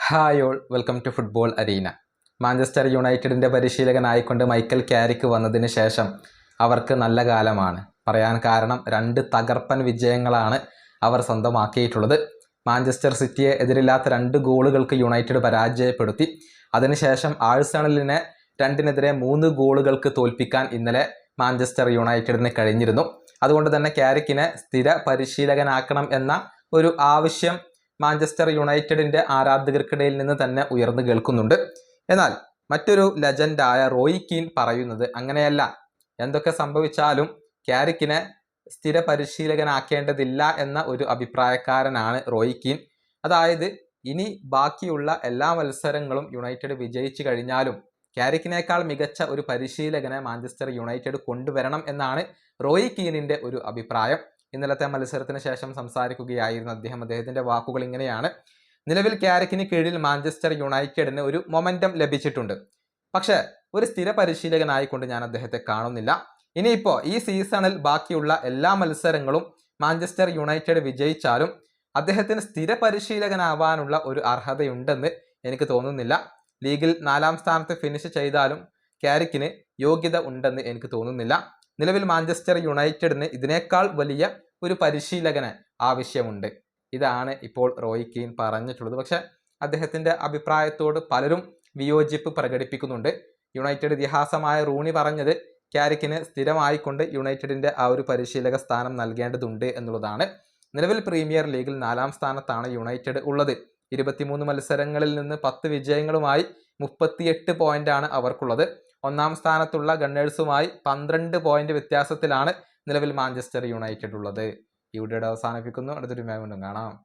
Hi all, welcome to football arena. Manchester യുണൈറ്റഡിൻ്റെ പരിശീലകനായിക്കൊണ്ട് Michael Carrick വന്നതിന് ശേഷം അവർക്ക് നല്ല കാലമാണ്. പറയാൻ കാരണം 2 തകർപ്പൻ വിജയങ്ങളാണ് അവർ സ്വന്തമാക്കിയിട്ടുള്ളത്. മാഞ്ചസ്റ്റർ സിറ്റിയെ എതിരില്ലാത്ത 2 ഗോളുകൾക്ക് യുണൈറ്റഡ് പരാജയപ്പെടുത്തി. അതിനുശേഷം ആഴ്സണലിനെ 2-3 ഗോളുകൾക്ക് തോൽപ്പിക്കാൻ ഇന്നലെ മാഞ്ചസ്റ്റർ യുണൈറ്റഡിന് കഴിഞ്ഞിരുന്നു. അതുകൊണ്ട് തന്നെ ക്യാരിക്കിനെ സ്ഥിര പരിശീലകനാക്കണം എന്ന ഒരു ആവശ്യം മാഞ്ചസ്റ്റർ യുണൈറ്റഡിൻ്റെ ആരാധകർക്കിടയിൽ നിന്ന് തന്നെ ഉയർന്നു കേൾക്കുന്നുണ്ട്. എന്നാൽ മറ്റൊരു ലെജൻഡായ റോയ് കീൻ പറയുന്നത് അങ്ങനെയല്ല. എന്തൊക്കെ സംഭവിച്ചാലും ക്യാരിക്കിനെ സ്ഥിര പരിശീലകനാക്കേണ്ടതില്ല എന്ന ഒരു അഭിപ്രായക്കാരനാണ് റോയ് കീൻ. അതായത് ഇനി ബാക്കിയുള്ള എല്ലാ മത്സരങ്ങളും യുണൈറ്റഡ് വിജയിച്ചു കഴിഞ്ഞാലും ക്യാരിക്കിനേക്കാൾ മികച്ച ഒരു പരിശീലകനെ മാഞ്ചസ്റ്റർ യുണൈറ്റഡ് കൊണ്ടുവരണം എന്നാണ് റോയ് കീനിൻ്റെ ഒരു അഭിപ്രായം. ഇന്നലത്തെ മത്സരത്തിന് ശേഷം സംസാരിക്കുകയായിരുന്നു അദ്ദേഹം. അദ്ദേഹത്തിൻ്റെ വാക്കുകൾ ഇങ്ങനെയാണ്: നിലവിൽ ക്യാരിക്കിന് കീഴിൽ മാഞ്ചസ്റ്റർ യുണൈറ്റഡിന് ഒരു മൊമെൻറ്റം ലഭിച്ചിട്ടുണ്ട്. പക്ഷേ ഒരു സ്ഥിര പരിശീലകനായിക്കൊണ്ട് ഞാൻ അദ്ദേഹത്തെ കാണുന്നില്ല. ഇനിയിപ്പോൾ ഈ സീസണിൽ ബാക്കിയുള്ള എല്ലാ മത്സരങ്ങളും മാഞ്ചസ്റ്റർ യുണൈറ്റഡ് വിജയിച്ചാലും അദ്ദേഹത്തിന് സ്ഥിര പരിശീലകനാവാനുള്ള ഒരു അർഹതയുണ്ടെന്ന് എനിക്ക് തോന്നുന്നില്ല. ലീഗിൽ 4-ാം സ്ഥാനത്ത് ഫിനിഷ് ചെയ്താലും ക്യാരിക്കിന് യോഗ്യത ഉണ്ടെന്ന് എനിക്ക് തോന്നുന്നില്ല. നിലവിൽ മാഞ്ചസ്റ്റർ യുണൈറ്റഡിന് ഇതിനേക്കാൾ വലിയ ഒരു പരിശീലകന് ആവശ്യമുണ്ട്. ഇതാണ് ഇപ്പോൾ റോയ് കീൻ പറഞ്ഞിട്ടുള്ളത്. പക്ഷേ അദ്ദേഹത്തിൻ്റെ അഭിപ്രായത്തോട് പലരും വിയോജിപ്പ് പ്രകടിപ്പിക്കുന്നുണ്ട്. യുണൈറ്റഡ് ഇതിഹാസമായ റൂണി പറഞ്ഞത് ക്യാരിക്കിന് സ്ഥിരമായിക്കൊണ്ട് യുണൈറ്റഡിൻ്റെ ആ ഒരു പരിശീലക സ്ഥാനം നൽകേണ്ടതുണ്ട് എന്നുള്ളതാണ്. നിലവിൽ പ്രീമിയർ ലീഗിൽ 4-ാം സ്ഥാനത്താണ് യുണൈറ്റഡ് ഉള്ളത്. 23 മത്സരങ്ങളിൽ നിന്ന് 10 വിജയങ്ങളുമായി 38 പോയിന്റാണ് അവർക്കുള്ളത്. 1-ാം സ്ഥാനത്തുള്ള ഗണ്ണേഴ്സുമായി 12 പോയിന്റ് വ്യത്യാസത്തിലാണ് നിലവിൽ മാഞ്ചസ്റ്റർ യുണൈറ്റഡ് ഉള്ളത്. ഈ വീഡിയോ അവസാനിപ്പിക്കുന്നു. അടുത്തൊരു വീണ്ടും കാണാം.